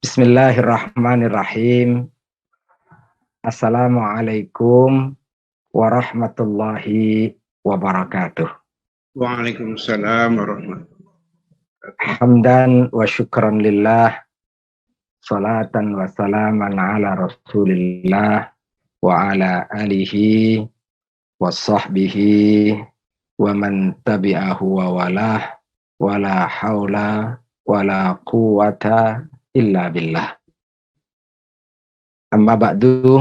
Bismillahirrahmanirrahim. Assalamualaikum warahmatullahi wabarakatuh. Waalaikumsalam warahmatullahi wabarakatuh. Hamdan wa syukran lillah, salatan wa salaman ala rasulillah wa ala alihi wa sahbihi wa man tabi'ahu wa walah wa la hawla wa la quwata illa billah. Amma ba'du,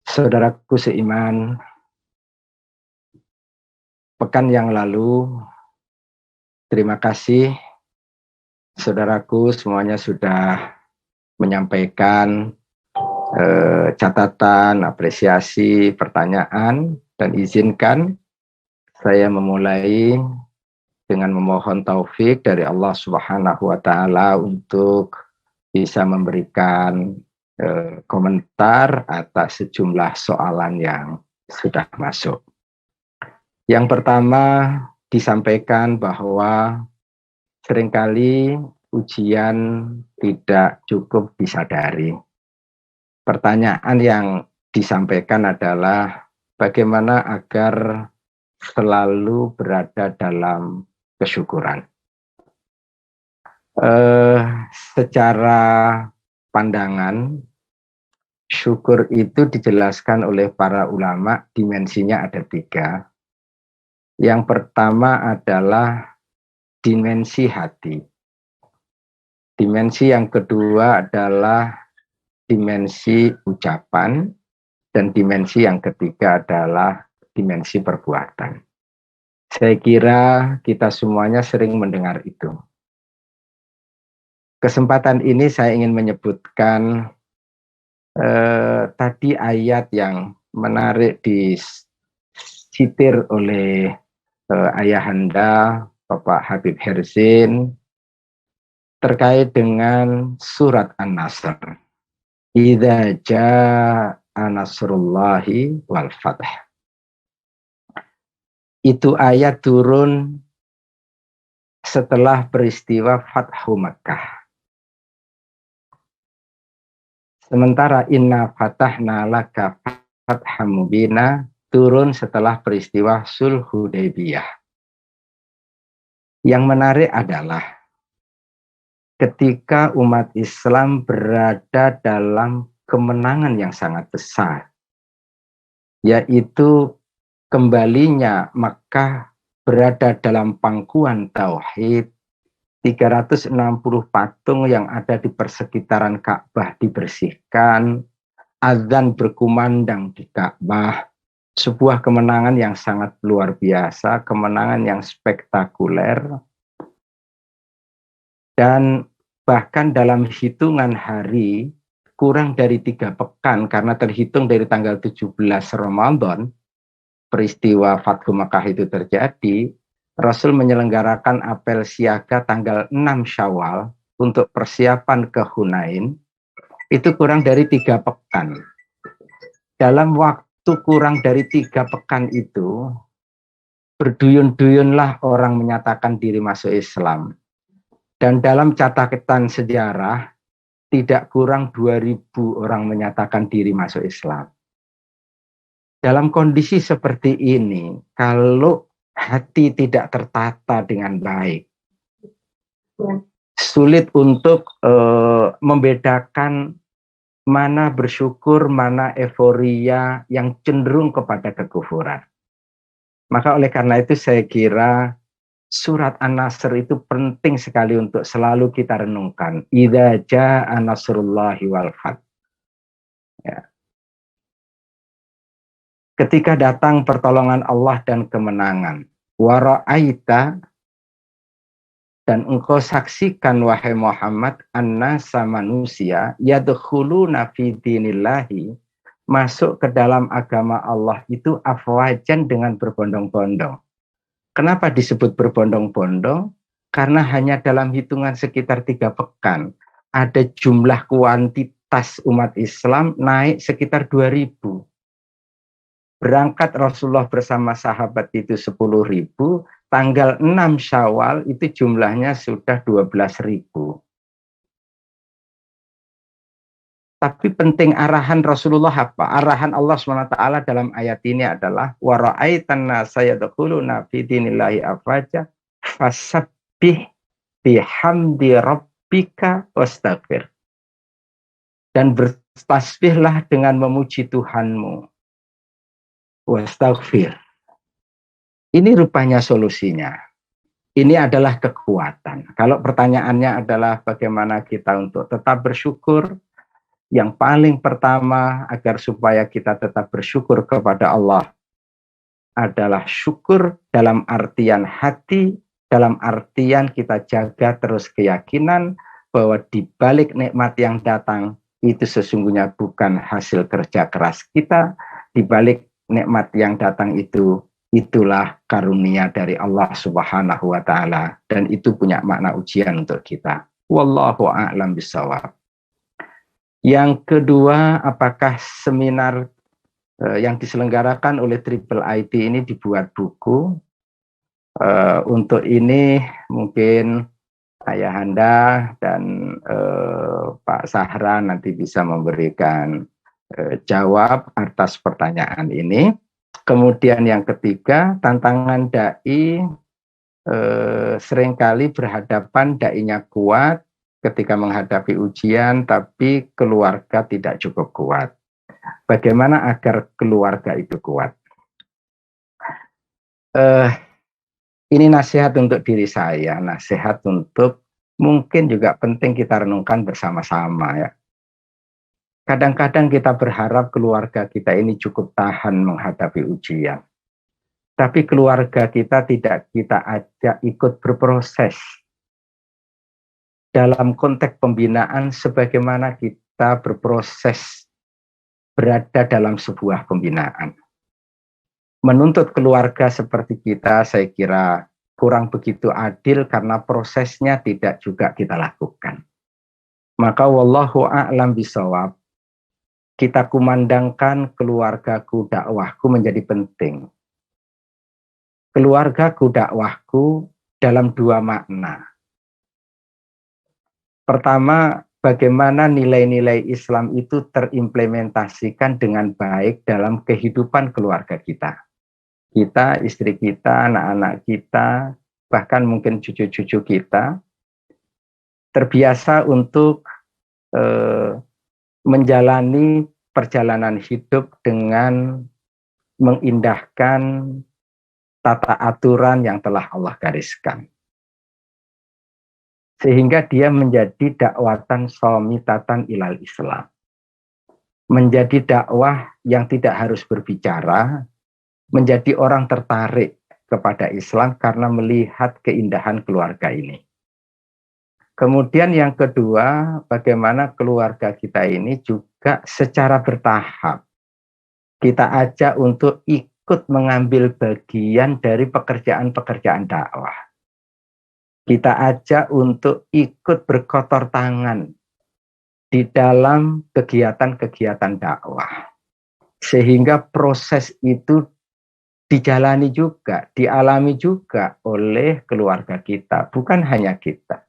saudaraku seiman, pekan yang lalu, terima kasih saudaraku semuanya sudah menyampaikan catatan, apresiasi, pertanyaan, dan izinkan saya memulai dengan memohon taufik dari Allah Subhanahu wa Ta'ala untuk bisa memberikan komentar atas sejumlah soalan yang sudah masuk. Yang pertama disampaikan bahwa seringkali ujian tidak cukup disadari. Pertanyaan yang disampaikan adalah bagaimana agar selalu berada dalam kesyukuran. Secara pandangan, syukur itu dijelaskan oleh para ulama, dimensinya ada 3. Yang pertama adalah dimensi hati. Dimensi yang kedua adalah dimensi ucapan, dan dimensi yang ketiga adalah dimensi perbuatan. Saya kira kita semuanya sering mendengar itu. Kesempatan ini saya ingin menyebutkan tadi ayat yang menarik disitir oleh ayahanda Bapak Habib Herzin terkait dengan surat An-Nasr. Idza jaa nasrullahi wal fath. Itu ayat turun setelah peristiwa Fathu Makkah. Sementara inna fatahna laka fatham mubina turun setelah peristiwa Sulh Hudaybiyah. Yang menarik adalah ketika umat Islam berada dalam kemenangan yang sangat besar, yaitu kembalinya Makkah berada dalam pangkuan tauhid, 360 patung yang ada di persekitaran Ka'bah dibersihkan, azan berkumandang di Ka'bah, sebuah kemenangan yang sangat luar biasa, kemenangan yang spektakuler, dan bahkan dalam hitungan hari, kurang dari 3 pekan, karena terhitung dari tanggal 17 Ramadan, peristiwa Fathu Makkah itu terjadi, Rasul menyelenggarakan apel siaga tanggal 6 Syawal untuk persiapan ke Hunain, itu kurang dari 3 pekan. Dalam waktu kurang dari 3 pekan itu, berduyun-duyunlah orang menyatakan diri masuk Islam. Dan dalam catatan sejarah, tidak kurang 2.000 orang menyatakan diri masuk Islam. Dalam kondisi seperti ini, kalau hati tidak tertata dengan baik, sulit untuk membedakan mana bersyukur, mana euforia yang cenderung kepada kekufuran. Maka oleh karena itu saya kira surat An-Nasr itu penting sekali untuk selalu kita renungkan. Idza jaa nasrullahi wal fath. Ya. Ketika datang pertolongan Allah dan kemenangan, wa ra'aita, dan engkau saksikan wahai Muhammad, annasa manusia yadkhuluna fi dinillahi, masuk ke dalam agama Allah itu afwajan dengan berbondong-bondong. Kenapa disebut berbondong-bondong? Karena hanya dalam hitungan sekitar 3 pekan ada jumlah kuantitas umat Islam naik sekitar 2.000. Berangkat Rasulullah bersama sahabat itu 10.000, tanggal 6 Syawal itu jumlahnya sudah 12.000. Tapi penting arahan Rasulullah apa? Arahan Allah SWT dalam ayat ini adalah wa ra'aitan nasa yadkhuluna fi dinillahi afwaja fasabbih bihamdi rabbika wastaghfir. Dan bertasbihlah dengan memuji Tuhanmu. Wastaghfir. Ini rupanya solusinya. Ini adalah kekuatan. Kalau pertanyaannya adalah bagaimana kita untuk tetap bersyukur, yang paling pertama agar supaya kita tetap bersyukur kepada Allah adalah syukur dalam artian hati, dalam artian kita jaga terus keyakinan bahwa di balik nikmat yang datang itu sesungguhnya bukan hasil kerja keras kita, di balik nikmat yang datang itulah karunia dari Allah Subhanahu wa taala, dan itu punya makna ujian untuk kita. Wallahu a'lam bishawab. Yang kedua, apakah seminar yang diselenggarakan oleh Triple IT ini dibuat buku? Untuk ini mungkin Ayahanda dan Pak Sahran nanti bisa memberikan jawab atas pertanyaan ini. Kemudian yang ketiga, tantangan dai seringkali berhadapan, dainya kuat ketika menghadapi ujian, tapi keluarga tidak cukup kuat. Bagaimana agar keluarga itu kuat? Ini nasihat untuk diri saya, nasihat untuk mungkin juga penting kita renungkan bersama-sama ya. Kadang-kadang kita berharap keluarga kita ini cukup tahan menghadapi ujian. Tapi keluarga kita tidak kita ajak ikut berproses. Dalam konteks pembinaan sebagaimana kita berproses berada dalam sebuah pembinaan. Menuntut keluarga seperti kita saya kira kurang begitu adil karena prosesnya tidak juga kita lakukan. Maka wallahu a'lam bishawab, kita kumandangkan keluargaku dakwahku menjadi penting. Keluargaku dakwahku dalam dua makna. Pertama, bagaimana nilai-nilai Islam itu terimplementasikan dengan baik dalam kehidupan keluarga kita. Kita, istri kita, anak-anak kita, bahkan mungkin cucu-cucu kita, terbiasa untuk menjalani perjalanan hidup dengan mengindahkan tata aturan yang telah Allah gariskan. Sehingga dia menjadi dakwatan somitatan ilal Islam. Menjadi dakwah yang tidak harus berbicara, menjadi orang tertarik kepada Islam karena melihat keindahan keluarga ini. Kemudian yang kedua, bagaimana keluarga kita ini juga secara bertahap kita ajak untuk ikut mengambil bagian dari pekerjaan-pekerjaan dakwah. Kita ajak untuk ikut berkotor tangan di dalam kegiatan-kegiatan dakwah. Sehingga proses itu dijalani juga, dialami juga oleh keluarga kita, bukan hanya kita.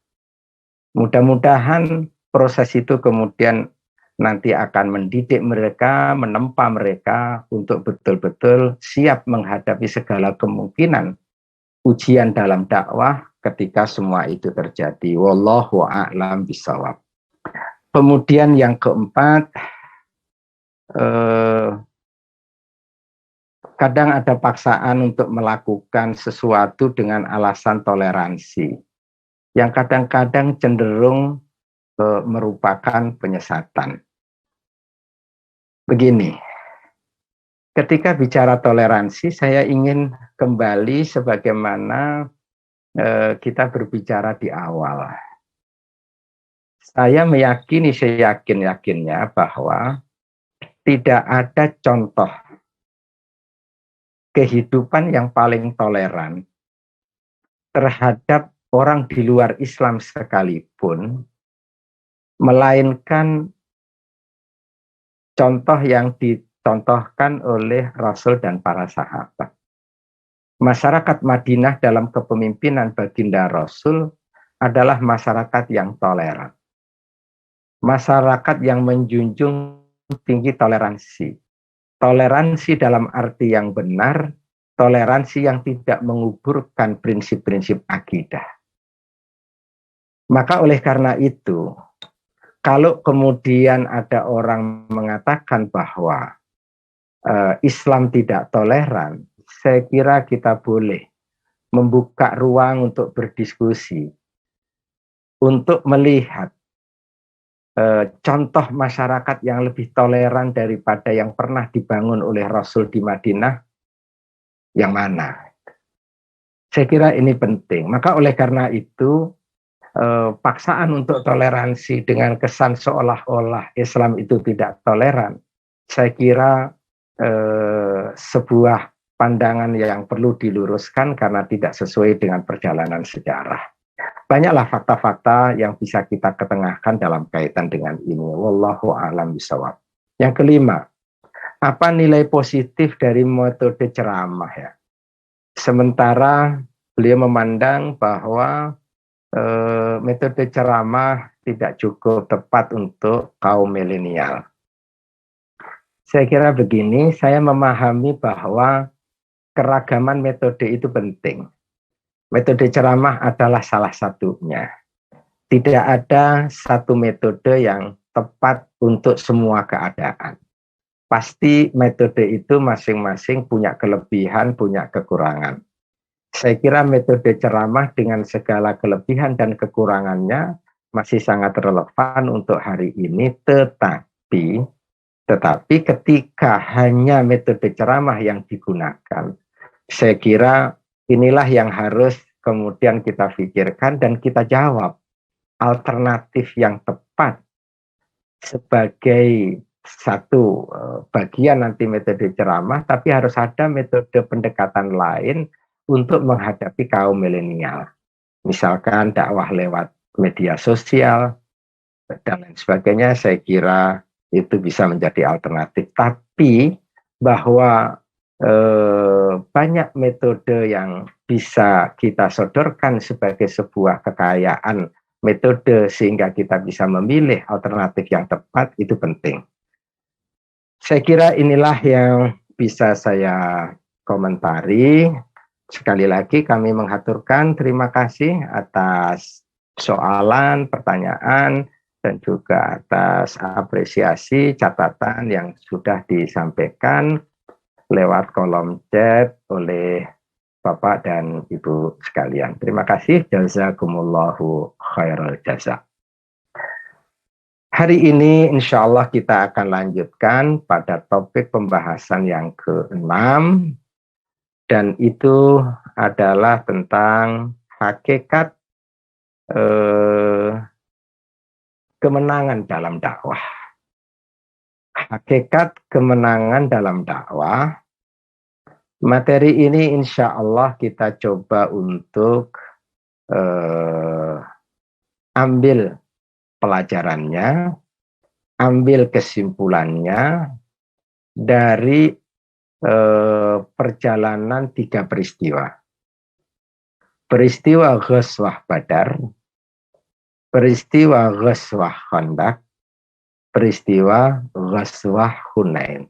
Mudah-mudahan proses itu kemudian nanti akan mendidik mereka, menempa mereka untuk betul-betul siap menghadapi segala kemungkinan ujian dalam dakwah ketika semua itu terjadi. Wallahu a'lam bishawab. Kemudian yang keempat, kadang ada paksaan untuk melakukan sesuatu dengan alasan toleransi, yang kadang-kadang cenderung merupakan penyesatan. Begini, ketika bicara toleransi, saya ingin kembali sebagaimana kita berbicara di awal. Saya meyakini, saya yakin-yakinnya bahwa tidak ada contoh kehidupan yang paling toleran terhadap orang di luar Islam sekalipun, melainkan contoh yang dicontohkan oleh Rasul dan para sahabat. Masyarakat Madinah dalam kepemimpinan baginda Rasul adalah masyarakat yang toleran. masyarakat yang menjunjung tinggi toleransi. Toleransi dalam arti yang benar, toleransi yang tidak menguburkan prinsip-prinsip akidah. Maka oleh karena itu, kalau kemudian ada orang mengatakan bahwa Islam tidak toleran, saya kira kita boleh membuka ruang untuk berdiskusi, untuk melihat contoh masyarakat yang lebih toleran daripada yang pernah dibangun oleh Rasul di Madinah, yang mana? Saya kira ini penting. Maka oleh karena itu, paksaan untuk toleransi dengan kesan seolah-olah Islam itu tidak toleran, saya kira sebuah pandangan yang perlu diluruskan karena tidak sesuai dengan perjalanan sejarah. Banyaklah fakta-fakta yang bisa kita ketengahkan dalam kaitan dengan ini. Wallahu a'lam bishawab. Yang kelima, apa nilai positif dari metode ceramah ya? Sementara beliau memandang bahwa metode ceramah tidak cukup tepat untuk kaum milenial. Saya kira begini, saya memahami bahwa keragaman metode itu penting. Metode ceramah adalah salah satunya. Tidak ada satu metode yang tepat untuk semua keadaan. Pasti metode itu masing-masing punya kelebihan, punya kekurangan. Saya kira metode ceramah dengan segala kelebihan dan kekurangannya masih sangat relevan untuk hari ini, tetapi ketika hanya metode ceramah yang digunakan, saya kira inilah yang harus kemudian kita pikirkan dan kita jawab alternatif yang tepat sebagai satu bagian nanti metode ceramah, tapi harus ada metode pendekatan lain untuk menghadapi kaum milenial. Misalkan dakwah lewat media sosial dan lain sebagainya, saya kira itu bisa menjadi alternatif. Tapi bahwa banyak metode yang bisa kita sodorkan sebagai sebuah kekayaan metode sehingga kita bisa memilih alternatif yang tepat, itu penting. Saya kira inilah yang bisa saya komentari. Sekali lagi kami mengaturkan terima kasih atas soalan, pertanyaan, dan juga atas apresiasi catatan yang sudah disampaikan lewat kolom chat oleh Bapak dan Ibu sekalian. Terima kasih. Jazakumullahu khairal jazak. Hari ini insya Allah kita akan lanjutkan pada topik pembahasan yang ke-6, dan itu adalah tentang hakikat kemenangan dalam dakwah. Hakikat kemenangan dalam dakwah. Materi ini insya Allah kita coba untuk ambil pelajarannya, ambil kesimpulannya dari perjalanan 3 peristiwa. Peristiwa Ghazwah Badar, peristiwa Ghazwah Khandaq, peristiwa Ghazwah Hunain.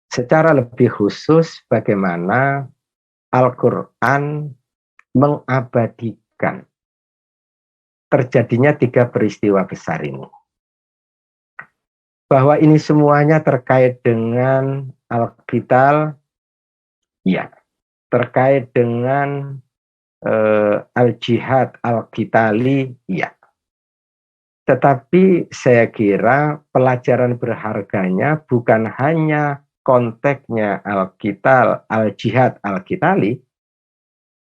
Secara lebih khusus bagaimana Al-Quran mengabadikan terjadinya 3 peristiwa besar ini. Bahwa ini semuanya terkait dengan Al-Qital, ya, terkait dengan Al-Jihad, Al-Qitali, ya. Tetapi saya kira pelajaran berharganya bukan hanya konteksnya Al-Qital, Al-Jihad, Al-Qitali,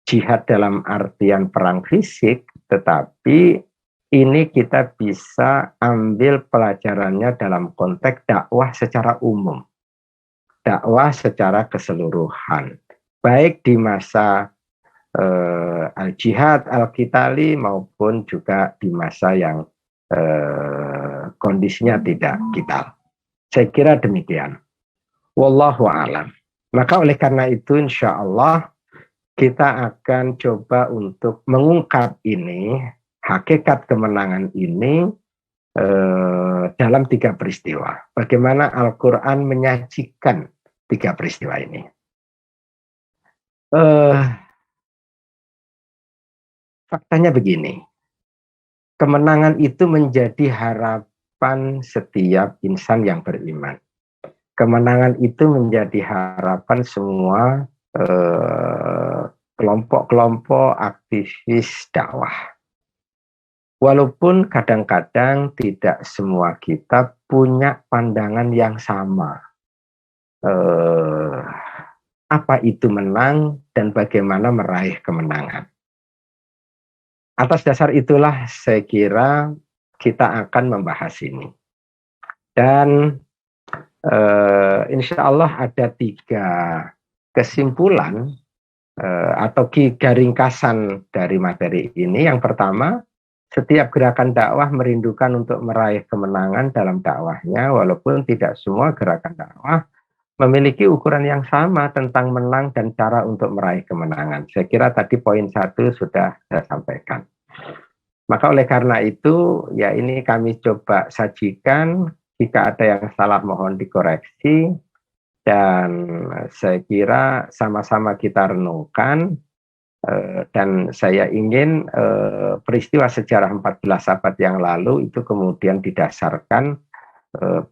jihad dalam artian perang fisik, tetapi ini kita bisa ambil pelajarannya dalam konteks dakwah secara umum. Dakwah secara keseluruhan. Baik di masa Al-Jihad, Al-Qitali maupun juga di masa yang kondisinya tidak qital. Saya kira demikian. Wallahu a'lam. Maka oleh karena itu insya Allah kita akan coba untuk mengungkap ini, hakikat kemenangan ini dalam 3 peristiwa. Bagaimana Al-Quran menyajikan 3 peristiwa ini. Faktanya begini, kemenangan itu menjadi harapan setiap insan yang beriman. Kemenangan itu menjadi harapan semua kelompok-kelompok aktivis dakwah. Walaupun kadang-kadang tidak semua kita punya pandangan yang sama. Apa itu menang dan bagaimana meraih kemenangan. Atas dasar itulah saya kira kita akan membahas ini. Dan insya Allah ada 3 kesimpulan atau ringkasan dari materi ini. Yang pertama, setiap gerakan dakwah merindukan untuk meraih kemenangan dalam dakwahnya, walaupun tidak semua gerakan dakwah memiliki ukuran yang sama tentang menang dan cara untuk meraih kemenangan. Saya kira tadi poin 1 sudah saya sampaikan. Maka oleh karena itu, ya ini kami coba sajikan. Jika ada yang salah mohon dikoreksi. Dan saya kira sama-sama kita renungkan. Dan saya ingin peristiwa sejarah 14 abad yang lalu itu kemudian didasarkan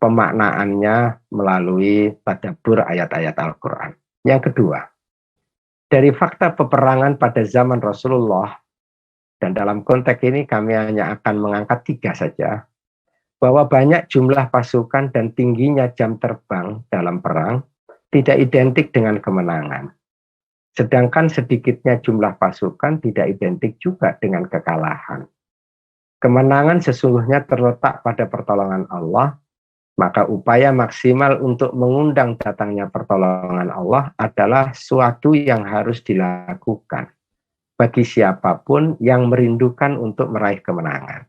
pemaknaannya melalui tadabbur ayat-ayat Al-Quran. Yang kedua, dari fakta peperangan pada zaman Rasulullah, dan dalam konteks ini kami hanya akan mengangkat 3 saja, bahwa banyak jumlah pasukan dan tingginya jam terbang dalam perang tidak identik dengan kemenangan. Sedangkan sedikitnya jumlah pasukan tidak identik juga dengan kekalahan. Kemenangan sesungguhnya terletak pada pertolongan Allah, maka upaya maksimal untuk mengundang datangnya pertolongan Allah adalah suatu yang harus dilakukan bagi siapapun yang merindukan untuk meraih kemenangan.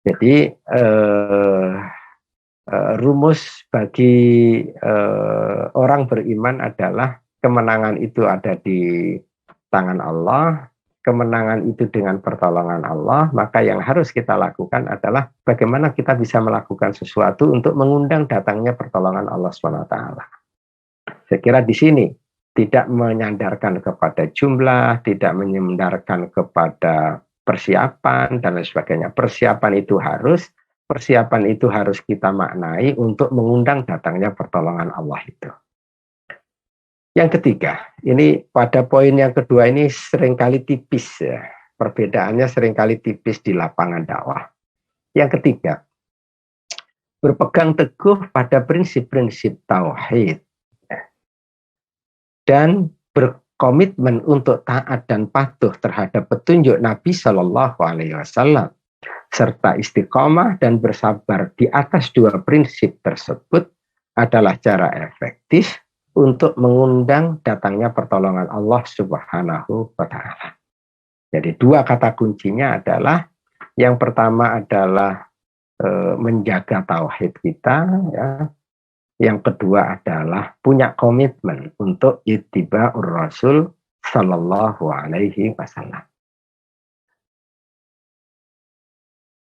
Jadi rumus bagi orang beriman adalah kemenangan itu ada di tangan Allah, kemenangan itu dengan pertolongan Allah, maka yang harus kita lakukan adalah bagaimana kita bisa melakukan sesuatu untuk mengundang datangnya pertolongan Allah SWT. Saya kira di sini tidak menyandarkan kepada jumlah, tidak menyandarkan kepada persiapan dan lain sebagainya. Persiapan itu harus kita maknai untuk mengundang datangnya pertolongan Allah itu. Yang ketiga, ini pada poin yang kedua ini seringkali tipis ya. Perbedaannya seringkali tipis di lapangan dakwah. Yang ketiga, berpegang teguh pada prinsip-prinsip tauhid dan berkomitmen untuk taat dan patuh terhadap petunjuk Nabi Shallallahu Alaihi Wasallam serta istiqomah dan bersabar di atas 2 prinsip tersebut adalah cara efektif untuk mengundang datangnya pertolongan Allah Subhanahu wa Ta'ala. Jadi 2 kata kuncinya adalah yang pertama adalah menjaga tauhid kita, ya. Yang kedua adalah punya komitmen untuk ittiba'ur Rasul Sallallahu Alaihi Wasallam.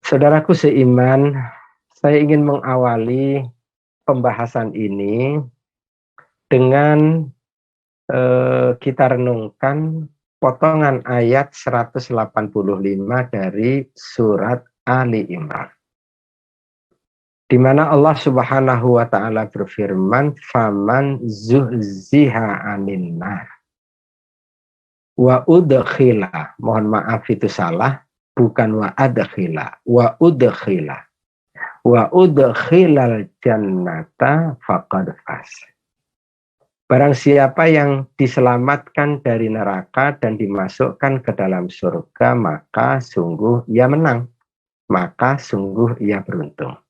Saudaraku seiman, saya ingin mengawali pembahasan ini dengan kita renungkan potongan ayat 185 dari surat Ali Imran. Di mana Allah Subhanahu wa Ta'ala berfirman, "Faman zuhziha 'anil nar wa udkhila." Mohon maaf itu salah, bukan wa adkhila, wa udkhila. Wa udkhilal jannata faqad faz. Barang siapa yang diselamatkan dari neraka dan dimasukkan ke dalam surga, maka sungguh ia menang. Maka sungguh ia beruntung.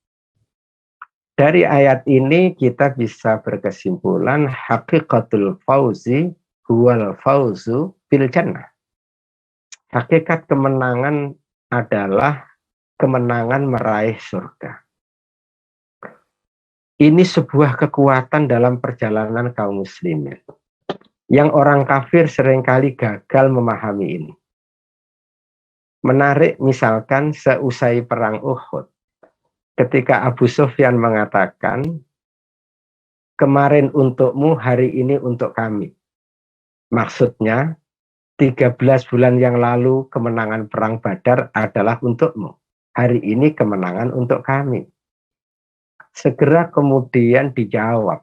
Dari ayat ini kita bisa berkesimpulan haqiqatul fauzi huwal fauzu bil jannah. Hakikat kemenangan adalah kemenangan meraih surga. Ini sebuah kekuatan dalam perjalanan kaum muslimin. Yang orang kafir seringkali gagal memahami ini. Menarik misalkan seusai perang Uhud. ketika Abu Sufyan mengatakan, kemarin untukmu, hari ini untuk kami. Maksudnya, 13 bulan yang lalu kemenangan perang Badar adalah untukmu. Hari ini kemenangan untuk kami. Segera kemudian dijawab.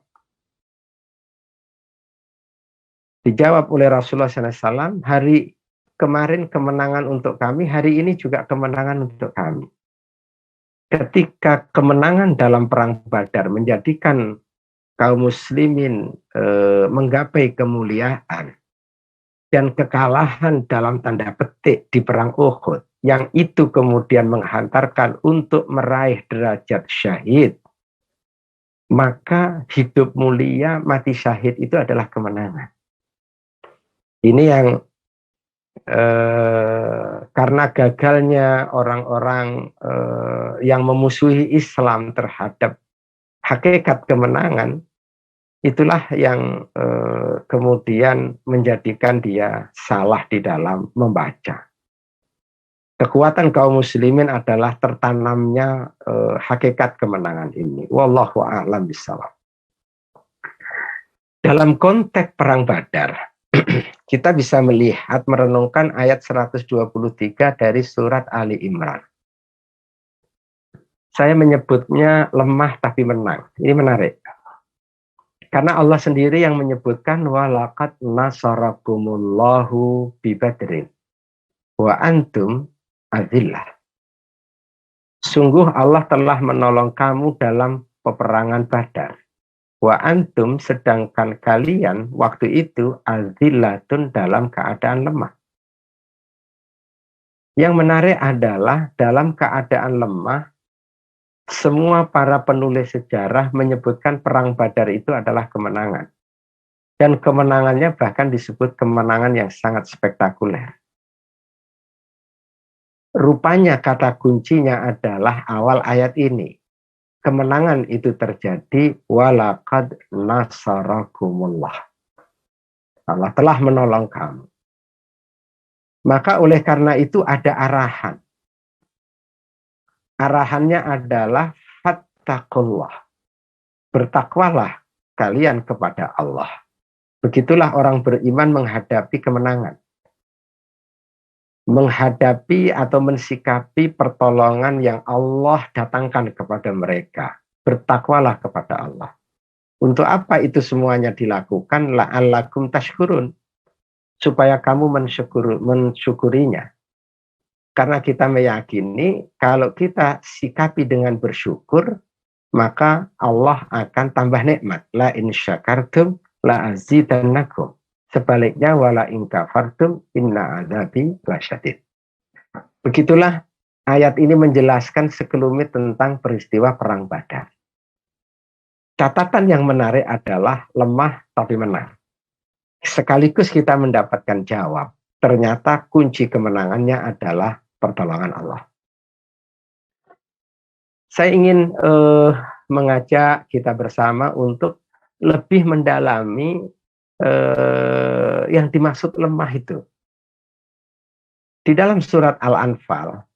Dijawab oleh Rasulullah SAW, hari kemarin kemenangan untuk kami, hari ini juga kemenangan untuk kami. Ketika kemenangan dalam perang Badar menjadikan kaum muslimin menggapai kemuliaan dan kekalahan dalam tanda petik di perang Uhud, yang itu kemudian menghantarkan untuk meraih derajat syahid, maka hidup mulia, mati syahid itu adalah kemenangan. Ini yang karena gagalnya orang-orang yang memusuhi Islam terhadap hakikat kemenangan, itulah yang kemudian menjadikan dia salah di dalam membaca. Kekuatan kaum muslimin adalah tertanamnya hakikat kemenangan ini. Wallahu a'lam bishawab. Dalam konteks perang Badar, kita bisa melihat, merenungkan ayat 123 dari surat Ali Imran. Saya menyebutnya lemah tapi menang. Ini menarik. Karena Allah sendiri yang menyebutkan walaqad nasarakumullahu bi Badrin wa antum azillah. Sungguh Allah telah menolong kamu dalam peperangan Badar. Wa antum, sedangkan kalian waktu itu azillatun, dalam keadaan lemah. Yang menarik adalah dalam keadaan lemah, semua para penulis sejarah menyebutkan perang Badar itu adalah kemenangan. Dan kemenangannya bahkan disebut kemenangan yang sangat spektakuler. Rupanya kata kuncinya adalah awal ayat ini. Kemenangan itu terjadi walaqad nasarakumullah. Allah telah menolong kamu. Maka oleh karena itu ada arahan. Arahannya adalah fattaqullah. Bertakwalah kalian kepada Allah. Begitulah orang beriman menghadapi kemenangan. Menghadapi atau mensikapi pertolongan yang Allah datangkan kepada mereka. Bertakwalah kepada Allah. Untuk apa itu semuanya dilakukan? La'allakum tashkurun. Supaya kamu mensyukurinya. Karena kita meyakini kalau kita sikapi dengan bersyukur, maka Allah akan tambah nikmat. La in syakartum la azidannakum. Sebaliknya wala in kafartum inna adzabi lasyadid. Begitulah ayat ini menjelaskan sekelumit tentang peristiwa perang Badar. Catatan yang menarik adalah lemah tapi menang. Sekaligus kita mendapatkan jawab. Ternyata kunci kemenangannya adalah pertolongan Allah. Saya ingin mengajak kita bersama untuk lebih mendalami yang dimaksud lemah itu. Di dalam surat Al-Anfal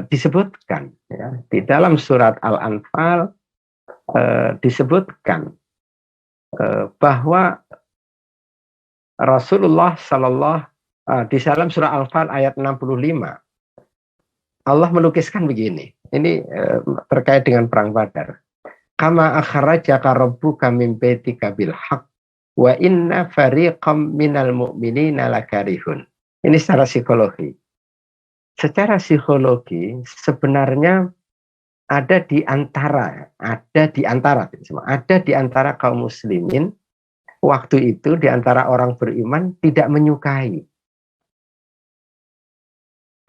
disebutkan, ya, di dalam surat Al-Anfal disebutkan bahwa Rasulullah di dalam surah Al-Anfal ayat 65, Allah melukiskan begini. Ini terkait dengan perang Badar. Kama akhrajaka rabbuka min baitika bil haqq wa inna fariqam minal mu'minina lakarihun. Ini secara psikologi. Secara psikologi sebenarnya ada di antara kaum muslimin waktu itu, di antara orang beriman tidak menyukai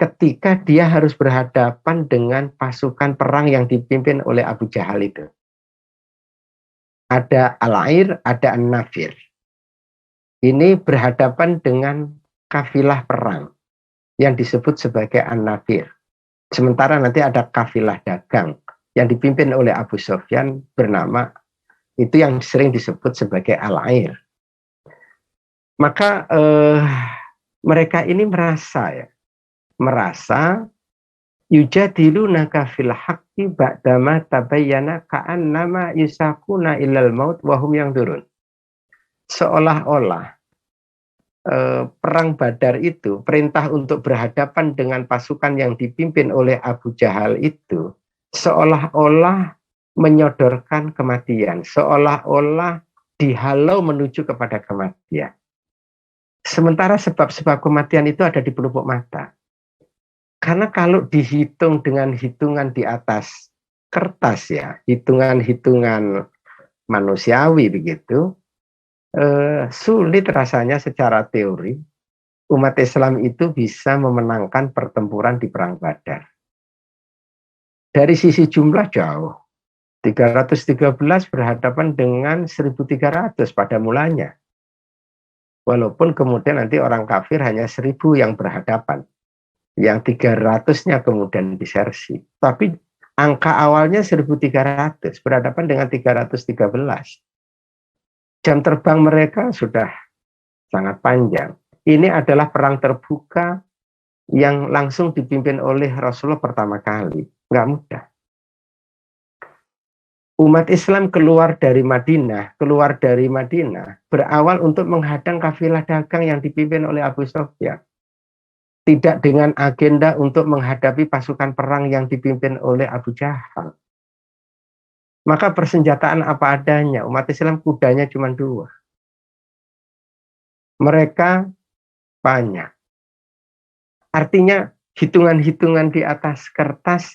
ketika dia harus berhadapan dengan pasukan perang yang dipimpin oleh Abu Jahal itu. Ada Al-Air, ada An-Nafir. Ini berhadapan dengan kafilah perang yang disebut sebagai An-Nafir. Sementara nanti ada kafilah dagang yang dipimpin oleh Abu Sufyan bernama, itu yang sering disebut sebagai Al-Air. Maka mereka ini merasa Yujadilunaka fil haqqi ba'dama tabayyana ka'annama yusakuna ilal maut wahum yang turun. Seolah-olah perang Badar itu, perintah untuk berhadapan dengan pasukan yang dipimpin oleh Abu Jahal itu, seolah-olah menyodorkan kematian, seolah-olah dihalau menuju kepada kematian. Sementara sebab-sebab kematian itu ada di pelupuk mata. Karena kalau dihitung dengan hitungan di atas kertas ya, hitungan-hitungan manusiawi begitu, sulit rasanya secara teori umat Islam itu bisa memenangkan pertempuran di Perang Badar. Dari sisi jumlah jauh, 313 berhadapan dengan 1.300 pada mulanya. Walaupun kemudian nanti orang kafir hanya 1.000 yang berhadapan. Yang 300-nya kemudian disersi. Tapi angka awalnya 1.300 berhadapan dengan 313. Jam terbang mereka sudah sangat panjang. Ini adalah perang terbuka yang langsung dipimpin oleh Rasulullah pertama kali. Nggak mudah. Umat Islam keluar dari Madinah berawal untuk menghadang kafilah dagang yang dipimpin oleh Abu Sufyan. Tidak dengan agenda untuk menghadapi pasukan perang yang dipimpin oleh Abu Jahal. Maka persenjataan apa adanya, umat Islam kudanya cuma 2. Mereka banyak. Artinya hitungan-hitungan di atas kertas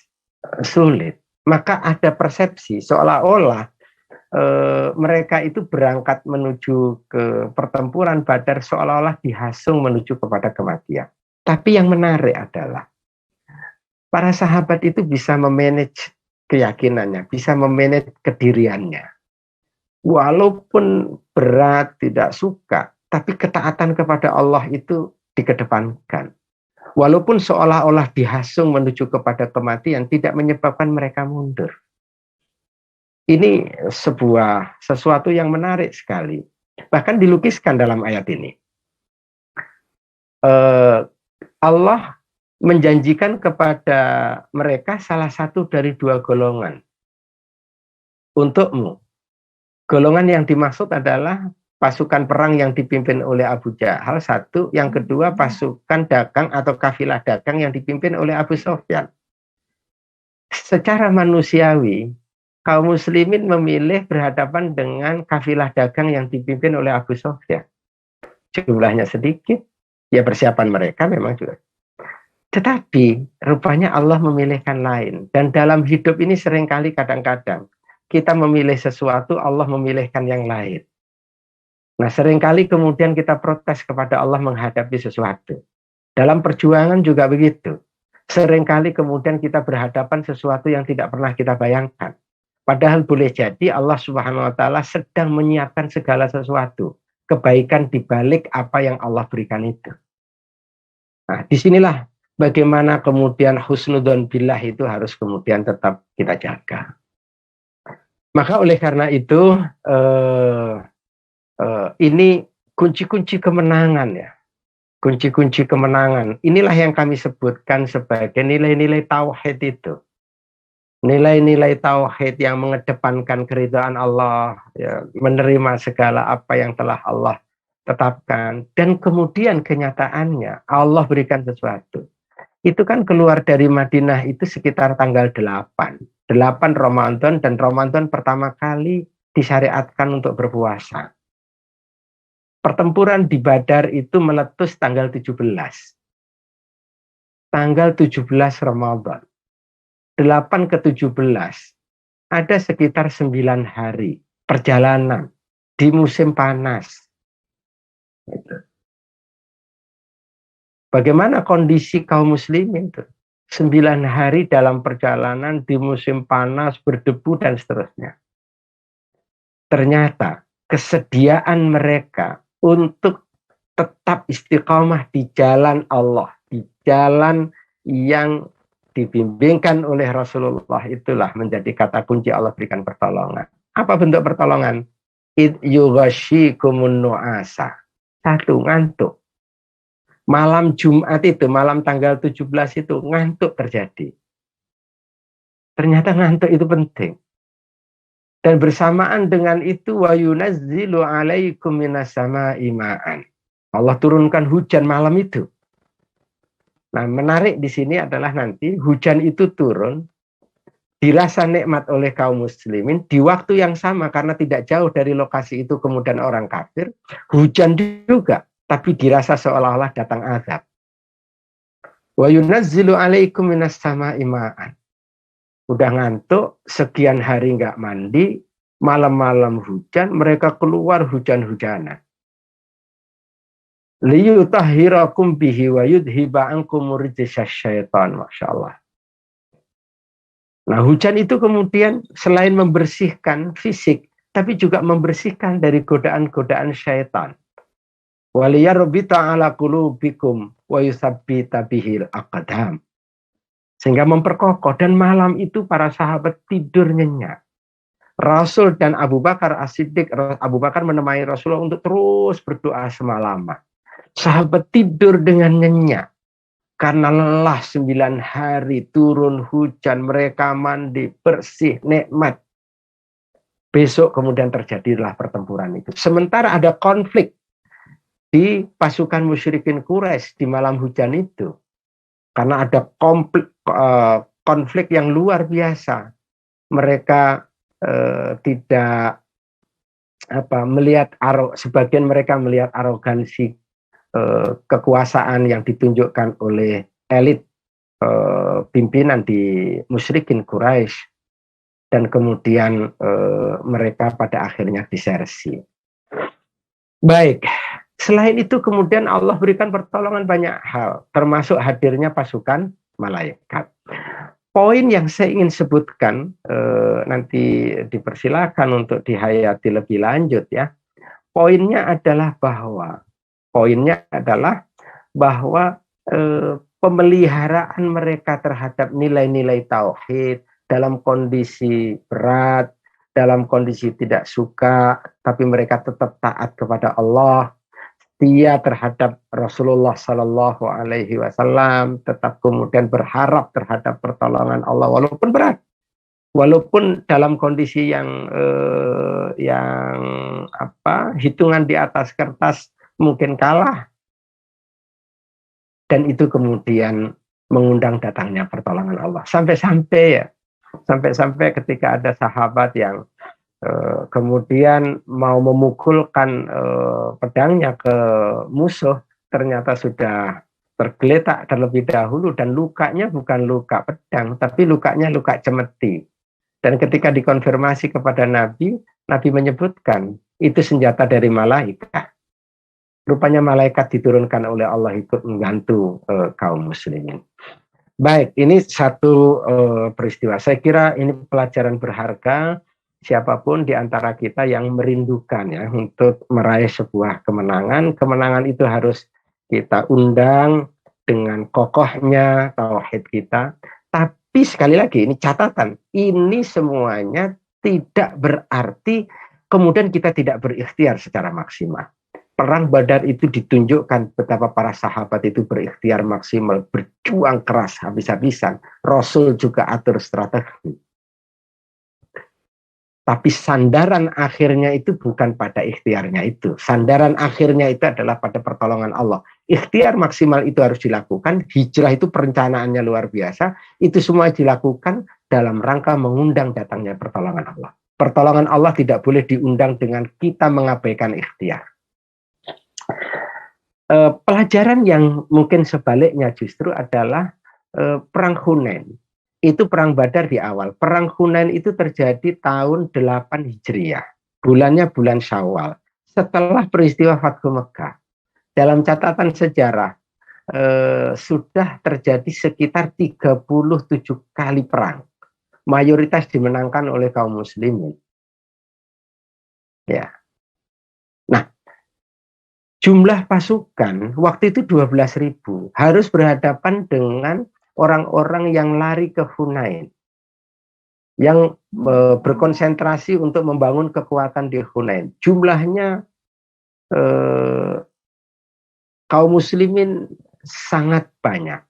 sulit. Maka ada persepsi seolah-olah mereka itu berangkat menuju ke pertempuran Badar seolah-olah dihasung menuju kepada kematian. Tapi yang menarik adalah para sahabat itu bisa memanage keyakinannya, bisa memanage kediriannya. Walaupun berat, tidak suka, tapi ketaatan kepada Allah itu dikedepankan. Walaupun seolah-olah dihasung menuju kepada kematian, tidak menyebabkan mereka mundur. Ini sesuatu yang menarik sekali. Bahkan dilukiskan dalam ayat ini. Allah menjanjikan kepada mereka salah satu dari 2 golongan. Untukmu. Golongan yang dimaksud adalah pasukan perang yang dipimpin oleh Abu Jahal, 1. Yang kedua, pasukan dagang atau kafilah dagang yang dipimpin oleh Abu Sufyan. Secara manusiawi, kaum muslimin memilih berhadapan dengan kafilah dagang yang dipimpin oleh Abu Sufyan. Jumlahnya sedikit. Ya persiapan mereka memang juga. Tetapi rupanya Allah memilihkan lain. Dan dalam hidup ini seringkali kadang-kadang kita memilih sesuatu, Allah memilihkan yang lain. Nah seringkali kemudian kita protes kepada Allah menghadapi sesuatu. Dalam perjuangan juga begitu. Seringkali kemudian kita berhadapan sesuatu yang tidak pernah kita bayangkan. Padahal boleh jadi Allah Subhanahu wa Ta'ala sedang menyiapkan segala sesuatu. Kebaikan dibalik apa yang Allah berikan itu. Nah, disinilah bagaimana kemudian husnudzon billah itu harus kemudian tetap kita jaga. Maka oleh karena itu ini kunci-kunci kemenangan ya. Kunci-kunci kemenangan. Inilah yang kami sebutkan sebagai nilai-nilai tauhid itu. Nilai-nilai tauhid yang mengedepankan keridhaan Allah, ya, menerima segala apa yang telah Allah tetapkan, dan kemudian kenyataannya Allah berikan sesuatu. Itu kan keluar dari Madinah itu sekitar tanggal 8 Ramadan, dan Ramadan pertama kali disyariatkan untuk berpuasa. Pertempuran di Badar itu meletus tanggal 17 Ramadan. 8 ke 17 ada sekitar 9 hari perjalanan di musim panas. Bagaimana kondisi kaum muslimin itu? 9 hari dalam perjalanan di musim panas, berdebu dan seterusnya. Ternyata kesediaan mereka untuk tetap istiqamah di jalan Allah, di jalan yang dibimbingkan oleh Rasulullah, itulah menjadi kata kunci Allah berikan pertolongan. Apa bentuk pertolongan? Id yughashikumun nu'asa. 1, ngantuk. Malam Jumat itu, malam tanggal 17 itu ngantuk terjadi. Ternyata ngantuk itu penting. Dan bersamaan dengan itu wa yunazzilu 'alaikum minas sama'i ma'an. Allah turunkan hujan malam itu. Nah, menarik di sini adalah nanti hujan itu turun dirasa nikmat oleh kaum muslimin di waktu yang sama karena tidak jauh dari lokasi itu kemudian orang kafir, hujan juga tapi dirasa seolah-olah datang azab. Wa yunazzilu 'alaikum minas sama'i ma'an. Udah ngantuk, sekian hari nggak mandi, malam-malam hujan, mereka keluar hujan-hujanan. Liyutahhirakum bihi wa yudhiba ankum rijsasy syaitan. Masya Allah. Nah, hujan itu kemudian selain membersihkan fisik, tapi juga membersihkan dari godaan-godaan syaitan. Waliyarbita ala qulubikum wa yusabbita bihil aqdam. Sehingga memperkokoh, dan malam itu para sahabat tidur nyenyak. Rasul dan Abu Bakar As-Siddiq, Abu Bakar menemani Rasulullah untuk terus berdoa semalaman. Sahabat tidur dengan nyenyak. Karena lelah 9 hari turun hujan, mereka mandi, bersih, nikmat. Besok kemudian terjadilah pertempuran itu. Sementara ada konflik di pasukan musyrikin Quraisy di malam hujan itu. Karena ada konflik yang luar biasa. Mereka tidak melihat sebagian mereka melihat arogansi kekuasaan yang ditunjukkan oleh elit pimpinan di musyrikin Quraisy, dan kemudian mereka pada akhirnya disersi. Baik, selain itu kemudian Allah berikan pertolongan banyak hal, termasuk hadirnya pasukan malaikat. Poin yang saya ingin sebutkan, nanti dipersilakan untuk dihayati lebih lanjut ya. Poinnya adalah bahwa pemeliharaan mereka terhadap nilai-nilai tauhid dalam kondisi berat, dalam kondisi tidak suka, tapi mereka tetap taat kepada Allah, setia terhadap Rasulullah Sallallahu Alaihi Wasallam, tetap kemudian berharap terhadap pertolongan Allah walaupun berat, walaupun dalam kondisi yang hitungan di atas kertas mungkin kalah, dan itu kemudian mengundang datangnya pertolongan Allah. Sampai-sampai ketika ada sahabat yang kemudian mau memukulkan pedangnya ke musuh, ternyata sudah tergeletak terlebih dahulu, dan lukanya bukan luka pedang, tapi lukanya luka cemeti. Dan ketika dikonfirmasi kepada Nabi menyebutkan itu senjata dari malaikat. Rupanya malaikat diturunkan oleh Allah ikut membantu kaum muslimin. Baik, ini satu peristiwa. Saya kira ini pelajaran berharga. Siapapun di antara kita yang merindukan ya untuk meraih sebuah kemenangan, kemenangan itu harus kita undang dengan kokohnya tauhid kita. Tapi sekali lagi ini catatan, ini semuanya tidak berarti kemudian kita tidak berikhtiar secara maksimal. Perang Badar itu ditunjukkan betapa para sahabat itu berikhtiar maksimal, berjuang keras habis-habisan. Rasul juga atur strategi. Tapi sandaran akhirnya itu bukan pada ikhtiarnya itu. Sandaran akhirnya itu adalah pada pertolongan Allah. Ikhtiar maksimal itu harus dilakukan. Hijrah itu perencanaannya luar biasa. Itu semua dilakukan dalam rangka mengundang datangnya pertolongan Allah. Pertolongan Allah tidak boleh diundang dengan kita mengabaikan ikhtiar. Pelajaran yang mungkin sebaliknya justru adalah Perang Hunain. Itu perang Badar di awal. Perang Hunain itu terjadi tahun 8 Hijriah. Bulannya bulan Syawal. Setelah peristiwa Fathu Mekah. Dalam catatan sejarah, sudah terjadi sekitar 37 kali perang. Mayoritas dimenangkan oleh kaum muslimin. Ya. Nah, jumlah pasukan waktu itu 12.000. Harus berhadapan dengan orang-orang yang lari ke Hunain, yang berkonsentrasi untuk membangun kekuatan di Hunain. Jumlahnya kaum muslimin sangat banyak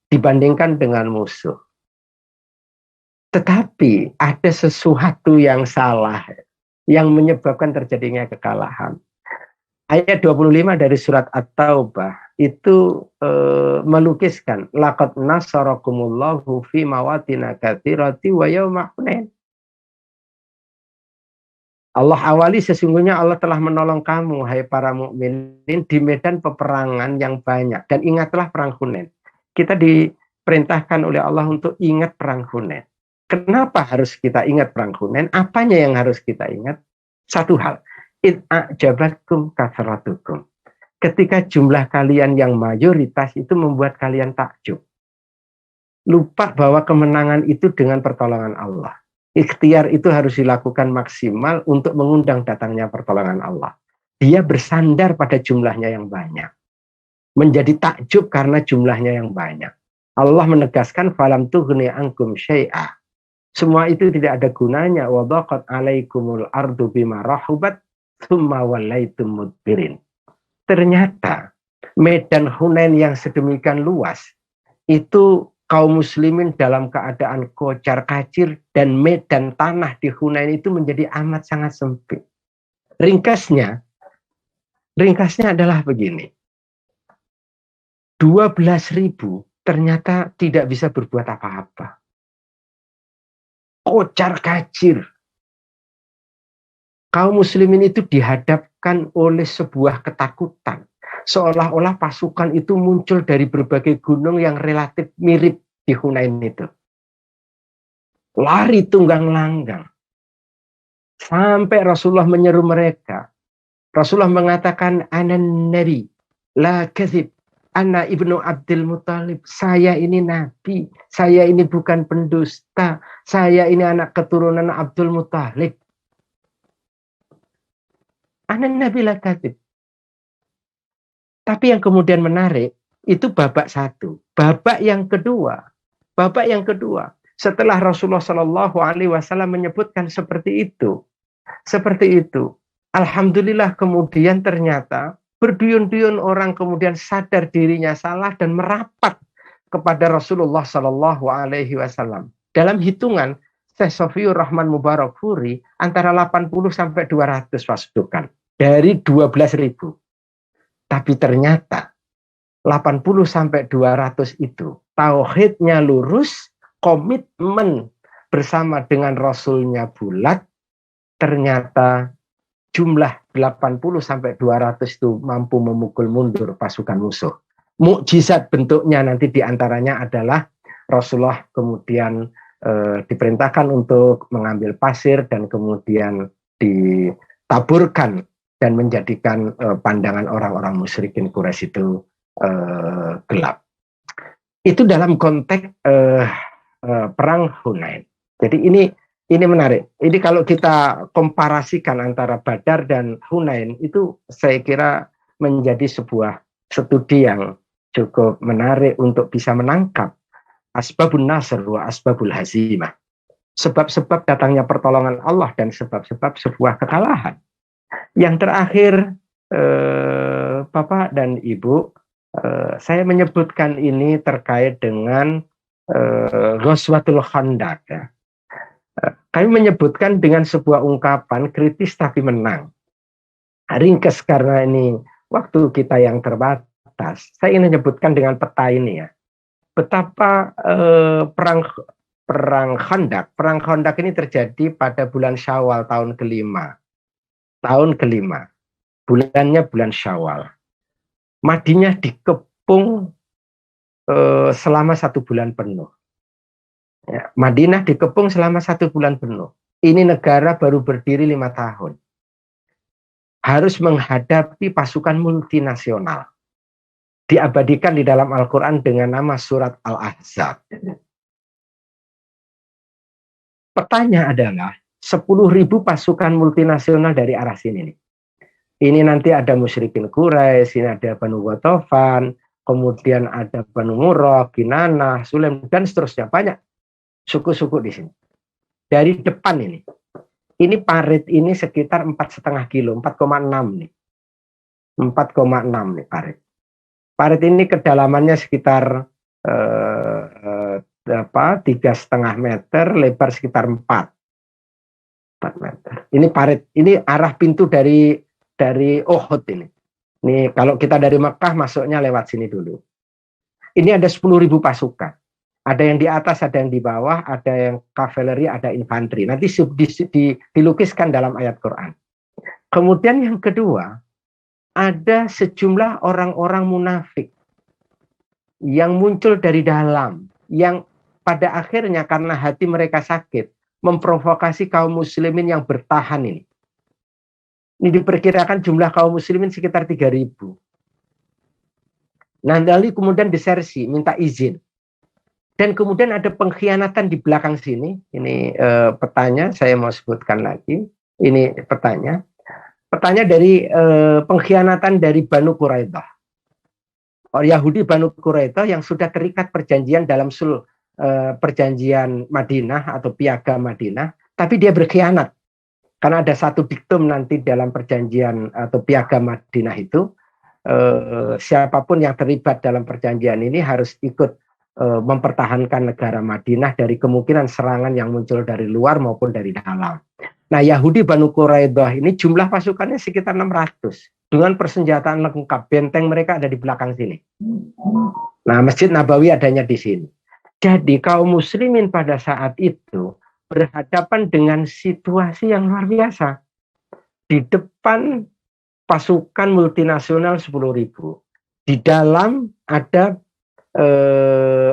dibandingkan dengan musuh. Tetapi ada sesuatu yang salah yang menyebabkan terjadinya kekalahan. Ayat 25 dari surat At-Taubah itu melukiskan laqad nasarakumullahu fi mawatina katsirati wa yauma Hunain. Allah awali sesungguhnya Allah telah menolong kamu hai para mukminin di medan peperangan yang banyak, dan ingatlah perang Hunain. Kita diperintahkan oleh Allah untuk ingat perang Hunain. Kenapa harus kita ingat perang Hunain? Apanya yang harus kita ingat? Satu hal, id a'jabatkum kasratukum. Ketika jumlah kalian yang mayoritas itu membuat kalian takjub. Lupa bahwa kemenangan itu dengan pertolongan Allah. Ikhtiar itu harus dilakukan maksimal untuk mengundang datangnya pertolongan Allah. Dia bersandar pada jumlahnya yang banyak. Menjadi takjub karena jumlahnya yang banyak. Allah menegaskan falam tughni ankum syai'a. Semua itu tidak ada gunanya. Wa dhaqat 'alaikumul ardu bima rahubat tsumma wallaitum mudbirin. Ternyata medan Hunain yang sedemikian luas itu kaum muslimin dalam keadaan kocar-kacir, dan medan tanah di Hunain itu menjadi amat sangat sempit. Ringkasnya adalah begini. 12.000 ternyata tidak bisa berbuat apa-apa. Kocar-kacir. Kaum muslimin itu dihadapkan oleh sebuah ketakutan. Seolah-olah pasukan itu muncul dari berbagai gunung yang relatif mirip di Hunain itu. Lari tunggang langgang. Sampai Rasulullah menyeru mereka. Rasulullah mengatakan, Anan nabi, la kadzib, ana ibnu Abdul Muthalib. Saya ini nabi, saya ini bukan pendusta, saya ini anak keturunan Abdul Muthalib. Anan nabi la kadzib. Tapi yang kemudian menarik, itu babak satu. Babak yang kedua, setelah Rasulullah SAW menyebutkan seperti itu, alhamdulillah kemudian ternyata berduyun-duyun orang kemudian sadar dirinya salah dan merapat kepada Rasulullah SAW. Dalam hitungan Syekh Sofiur Rahman Mubarakfuri antara 80 sampai 200 pasukan dari 12.000. Tapi ternyata 80 sampai 200 itu tauhidnya lurus, komitmen bersama dengan Rasulnya bulat. Ternyata jumlah 80 sampai 200 itu mampu memukul mundur pasukan musuh. Mukjizat bentuknya nanti diantaranya adalah Rasulullah kemudian diperintahkan untuk mengambil pasir dan kemudian ditaburkan dan menjadikan pandangan orang-orang musyrikin Quraisy itu gelap. Itu dalam konteks perang Hunain. Jadi ini menarik. Ini kalau kita komparasikan antara Badar dan Hunain, itu saya kira menjadi sebuah studi yang cukup menarik untuk bisa menangkap asbabun nasr wa asbabul hazimah. Sebab-sebab datangnya pertolongan Allah dan sebab-sebab sebuah kekalahan. Yang terakhir, Bapak dan Ibu, saya menyebutkan ini terkait dengan Ghazwatul Khandaq. Ya. Kami menyebutkan dengan sebuah ungkapan kritis tapi menang. Ringkas karena ini waktu kita yang terbatas. Saya ingin menyebutkan dengan peta ini ya. Betapa perang Khandaq ini terjadi pada bulan Syawal tahun kelima. Bulannya bulan Syawal. Madinah dikepung selama 1 bulan penuh. Ya, Madinah dikepung selama 1 bulan penuh. Ini negara baru berdiri 5 tahun. Harus menghadapi pasukan multinasional. Diabadikan di dalam Al-Quran dengan nama surat Al-Ahzab. Pertanyaan adalah, 10.000 pasukan multinasional dari arah sini nih. Ini nanti ada musyrikin Quraisy, ini ada Banu Ghatafan, kemudian ada Banu Murrah, Kinanah, Sulaim, dan seterusnya. Banyak suku-suku di sini. Dari depan ini parit ini sekitar 4,5 kilo, 4,6 nih. 4,6 nih parit. Parit ini kedalamannya sekitar 3,5 meter, lebar sekitar 4 meter. Ini parit, ini arah pintu dari Uhud ini. Ini kalau kita dari Mekah masuknya lewat sini dulu. Ini ada 10.000 pasukan. Ada yang di atas, ada yang di bawah, ada yang kavaleri, ada infanteri. Nanti dilukiskan dalam ayat Quran. Kemudian yang kedua, ada sejumlah orang-orang munafik yang muncul dari dalam, yang pada akhirnya karena hati mereka sakit, memprovokasi kaum muslimin yang bertahan ini. Ini diperkirakan jumlah kaum muslimin sekitar 3.000. Nah, lalu kemudian disersi, minta izin. Dan kemudian ada pengkhianatan di belakang sini. Ini petanya, saya mau sebutkan lagi. Ini petanya. Petanya dari pengkhianatan dari Banu Quraidah. Yahudi Banu Quraidah yang sudah terikat perjanjian dalam perjanjian Madinah atau piagam Madinah, tapi dia berkhianat. Karena ada satu diktum nanti dalam perjanjian atau piagam Madinah itu, siapapun yang terlibat dalam perjanjian ini harus ikut mempertahankan negara Madinah dari kemungkinan serangan yang muncul dari luar maupun dari dalam. Nah, Yahudi Banu Quraidah ini jumlah pasukannya sekitar 600. Dengan persenjataan lengkap, benteng mereka ada di belakang sini. Nah, Masjid Nabawi adanya di sini. Jadi kaum muslimin pada saat itu berhadapan dengan situasi yang luar biasa. Di depan pasukan multinasional 10.000. Di dalam ada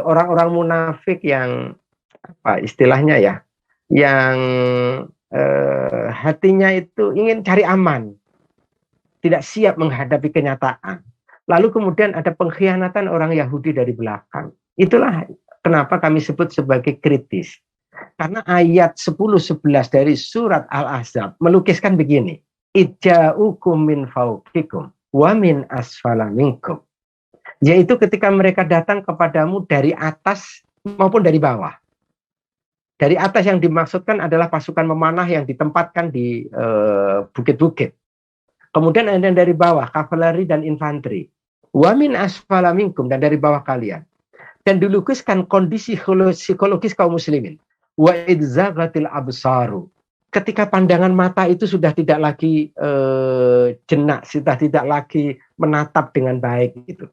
orang-orang munafik yang apa istilahnya ya, yang hatinya itu ingin cari aman, tidak siap menghadapi kenyataan. Lalu kemudian ada pengkhianatan orang Yahudi dari belakang. Itulah kenapa kami sebut sebagai kritis. Karena ayat 10-11 dari surat Al-Ahzab melukiskan begini. Ija'ukum min fauqikum wa min asfala minkum. Yaitu ketika mereka datang kepadamu dari atas maupun dari bawah. Dari atas yang dimaksudkan adalah pasukan memanah yang ditempatkan di bukit-bukit. Kemudian ada yang dari bawah, kavaleri dan infanteri. Wa min asfala minkum, dan dari bawah kalian. Dan dilukiskan kondisi psikologis kaum muslimin. Wa idzaghatil absaru. Ketika pandangan mata itu sudah tidak lagi jenak, sudah tidak lagi menatap dengan baik gitu.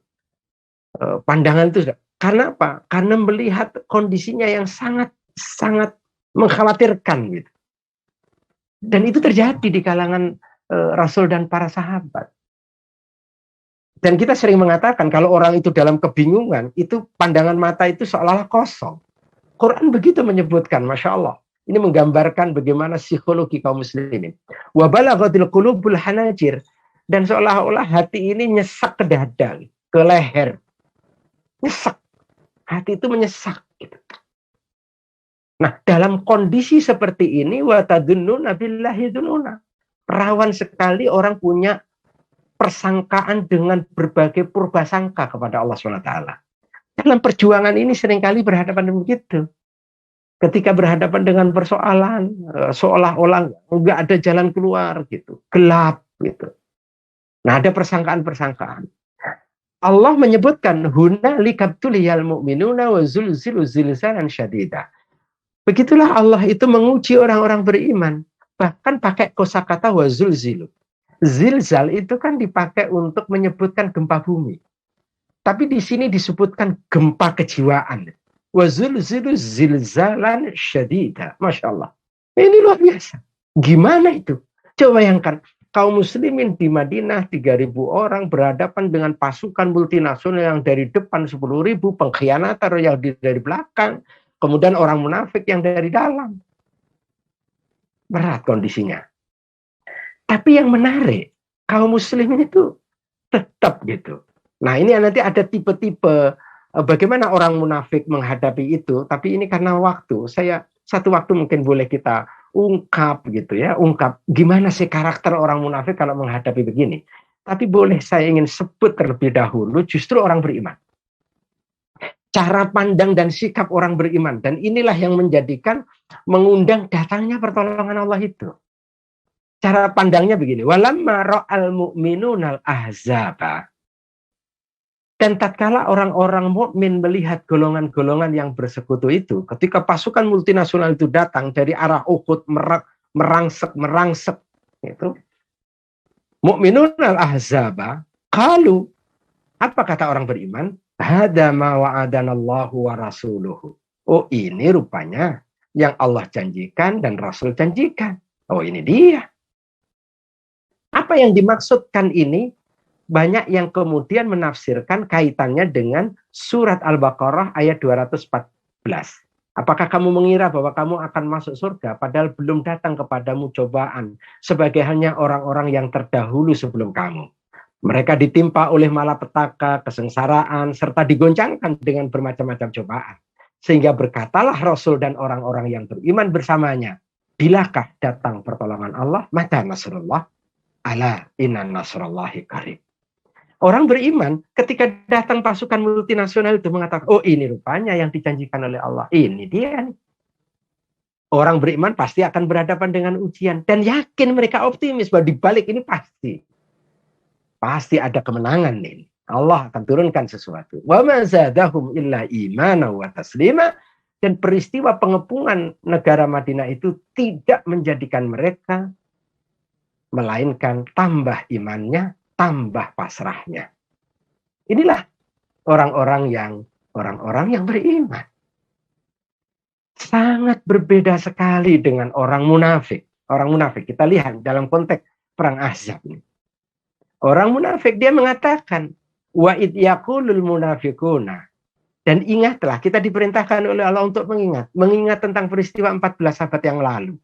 Pandangan itu sudah. Karena apa? Karena melihat kondisinya yang sangat mengkhawatirkan gitu. Dan itu terjadi di kalangan Rasul dan para sahabat. Dan kita sering mengatakan kalau orang itu dalam kebingungan, itu pandangan mata itu seolah-olah kosong. Quran begitu menyebutkan, Masya Allah. Ini menggambarkan bagaimana psikologi kaum muslimin. Wa balaghatil qulubul hanajir. Dan seolah-olah hati ini nyesak ke dada, ke leher. Nyesak. Hati itu menyesak. Gitu. Nah, dalam kondisi seperti ini, wa tadunnuna billahi dununa. Rawan sekali orang punya persangkaan dengan berbagai purbasangka kepada Allah SWT. Dalam perjuangan ini seringkali berhadapan dengan begitu. Ketika berhadapan dengan persoalan, seolah-olah nggak ada jalan keluar gitu, gelap gitu. Nah, ada persangkaan-persangkaan. Allah menyebutkan hunalikabbtuliyal mu'minuna wa zulzilu zilzalan syadida. Begitulah Allah itu menguji orang-orang beriman. Bahkan pakai kosakata wa zulzilu. Zilzal itu kan dipakai untuk menyebutkan gempa bumi. Tapi di sini disebutkan gempa kejiwaan. Wa zulzilu zilzalan syadida. Masya Allah. Ini luar biasa. Gimana itu? Coba bayangkan. Kaum muslimin di Madinah 3.000 orang berhadapan dengan pasukan multinasional yang dari depan 10.000, pengkhianatan yang dari belakang, kemudian orang munafik yang dari dalam. Berat kondisinya. Tapi yang menarik, kaum muslimin itu tetap gitu. Nah, ini nanti ada tipe-tipe bagaimana orang munafik menghadapi itu, tapi ini karena waktu, satu waktu mungkin boleh kita ungkap gitu ya, ungkap gimana sih karakter orang munafik kalau menghadapi begini. Tapi boleh saya ingin sebut terlebih dahulu justru orang beriman. Cara pandang dan sikap orang beriman. Dan inilah yang menjadikan mengundang datangnya pertolongan Allah itu. Cara pandangnya begini. Walamma ra'al mu'minunal ahzaba. Dan tatkala orang-orang mukmin melihat golongan-golongan yang bersekutu itu, ketika pasukan multinasional itu datang dari arah Uhud merangsek itu, mukminun al-ahzaba qalu, apa kata orang beriman? Hada ma wa'adanallahu wa rasuluhu. Oh, ini rupanya yang Allah janjikan dan Rasul janjikan. Oh, ini dia. Apa yang dimaksudkan ini? Banyak yang kemudian menafsirkan kaitannya dengan surat Al-Baqarah ayat 214. Apakah kamu mengira bahwa kamu akan masuk surga padahal belum datang kepadamu cobaan sebagai hanya orang-orang yang terdahulu sebelum kamu. Mereka ditimpa oleh malapetaka, kesengsaraan, serta digoncangkan dengan bermacam-macam cobaan. Sehingga berkatalah Rasul dan orang-orang yang beriman bersamanya, bilakah datang pertolongan Allah? Mata nasrullah, ala inna nasrullahi qarib. Orang beriman ketika datang pasukan multinasional itu mengatakan, oh ini rupanya yang dijanjikan oleh Allah. Ini dia nih. Orang beriman pasti akan berhadapan dengan ujian. Dan yakin mereka optimis bahwa di balik ini pasti ada kemenangan nih. Allah akan turunkan sesuatu. Wa ma zadahum illa imana wa taslima. Dan peristiwa pengepungan negara Madinah itu tidak menjadikan mereka melainkan tambah imannya, tambah pasrahnya. Inilah orang-orang yang beriman. Sangat berbeda sekali dengan orang munafik. Orang munafik kita lihat dalam konteks perang Ahzab ini. Orang munafik dia mengatakan wa id yaqulul munafiquna. Dan ingatlah, kita diperintahkan oleh Allah untuk mengingat tentang peristiwa 14 abad yang lalu.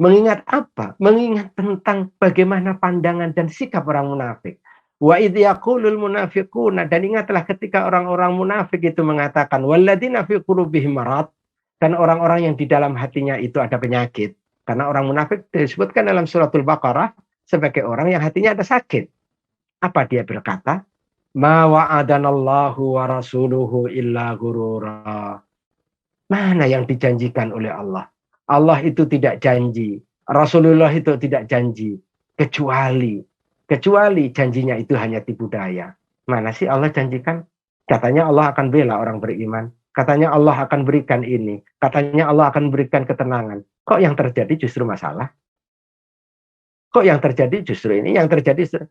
Mengingat apa? Mengingat tentang bagaimana pandangan dan sikap orang munafik. Wa idh yaqulul munafiquna, dan ingatlah ketika orang-orang munafik itu mengatakan walladzina fi qulubihim marad, dan orang-orang yang di dalam hatinya itu ada penyakit. Karena orang munafik disebutkan dalam suratul Baqarah sebagai orang yang hatinya ada sakit. Apa dia berkata? Ma wa'adanallahu wa rasuluhu illa ghurura. Mana yang dijanjikan oleh Allah? Allah itu tidak janji, Rasulullah itu tidak janji, kecuali janjinya itu hanya tipu daya. Mana sih Allah janjikan? Katanya Allah akan bela orang beriman, katanya Allah akan berikan ini, katanya Allah akan berikan ketenangan. Kok yang terjadi justru masalah? Kok yang terjadi justru ini? Yang terjadi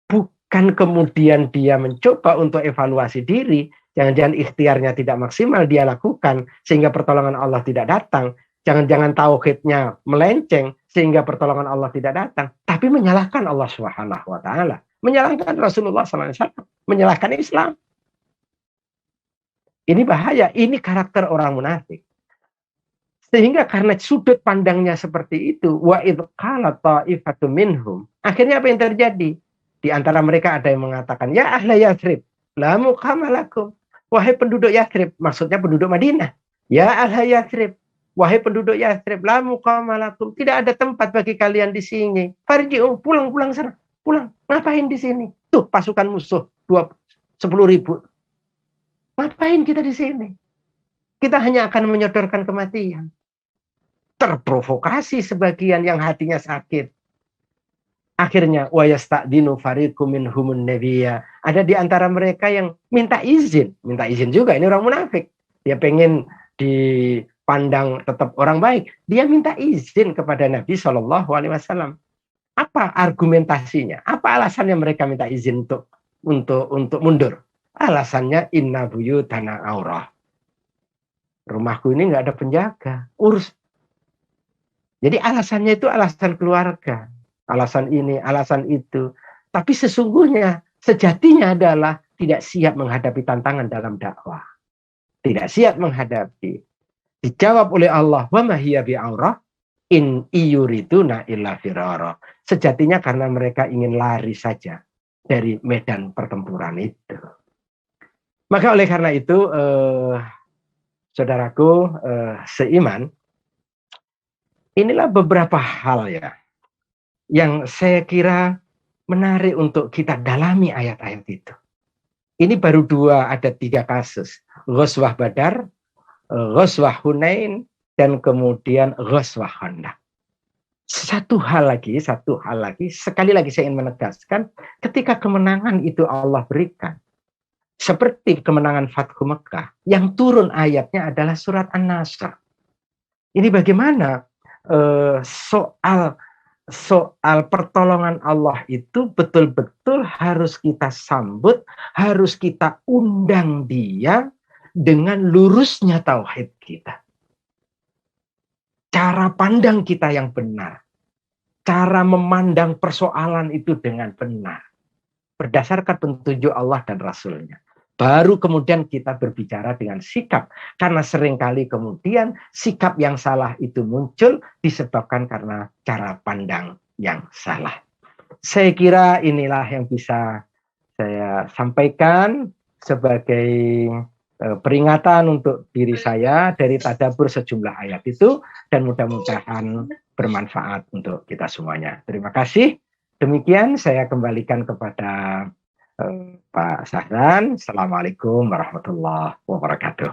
bukan kemudian dia mencoba untuk evaluasi diri, jangan-jangan ikhtiarnya tidak maksimal dia lakukan sehingga pertolongan Allah tidak datang. Jangan-jangan tauhidnya melenceng sehingga pertolongan Allah tidak datang, tapi menyalahkan Allah Subhanahu wa taala, menyalahkan Rasulullah SAW, menyalahkan Islam. Ini bahaya, ini karakter orang munafik. Sehingga karena sudut pandangnya seperti itu, wa idh qala ta'ifatun minhum, akhirnya apa yang terjadi? Di antara mereka ada yang mengatakan, ya ahla Yathrib, la muqama lakum. Wahai penduduk Yathrib, maksudnya penduduk Madinah. Ya ahla Yathrib, wahai penduduk Yathrib, la muqama lakum, tidak ada tempat bagi kalian di sini. Farji'u, pulang sana, pulang. Ngapain di sini? Tuh pasukan musuh 10.000. Ngapain kita di sini? Kita hanya akan menyodorkan kematian. Terprovokasi sebagian yang hatinya sakit. Akhirnya wa yasta'dinu fariqum minhumun nabiyya. Ada di antara mereka yang minta izin juga, ini orang munafik. Dia pengen dipandang tetap orang baik. Dia minta izin kepada Nabi SAW. Apa argumentasinya? Apa alasannya mereka minta izin untuk mundur? Alasannya inna buyutana aurah. Rumahku ini nggak ada penjaga, urus. Jadi alasannya itu alasan keluarga, alasan ini, alasan itu. Tapi sesungguhnya sejatinya adalah tidak siap menghadapi tantangan dalam dakwah. Tidak siap menghadapi. Dijawab oleh Allah, wa ma hiya bi'aurah in iyuriduna illa firara. Sejatinya karena mereka ingin lari saja dari medan pertempuran itu. Maka oleh karena itu, saudaraku seiman, inilah beberapa hal ya yang saya kira menarik untuk kita dalami ayat-ayat itu. Ini baru ada 3 kasus. Ghazwah Badar, Ghazwah Hunain, dan kemudian Ghazwah Khandaq. Satu hal lagi, sekali lagi saya ingin menegaskan, ketika kemenangan itu Allah berikan, Seperti kemenangan Fathu Mekah, yang turun ayatnya adalah surat An-Nasr. Ini bagaimana soal pertolongan Allah itu betul-betul harus kita sambut, harus kita undang dia dengan lurusnya tauhid kita. Cara pandang kita yang benar. Cara memandang persoalan itu dengan benar. Berdasarkan petunjuk Allah dan Rasul-Nya. Baru kemudian kita berbicara dengan sikap. Karena seringkali kemudian sikap yang salah itu muncul disebabkan karena cara pandang yang salah. Saya kira inilah yang bisa saya sampaikan sebagai peringatan untuk diri saya dari tadabbur sejumlah ayat itu. Dan mudah-mudahan bermanfaat untuk kita semuanya. Terima kasih. Demikian saya kembalikan kepada Pak Sahran. Assalamualaikum warahmatullahi wabarakatuh.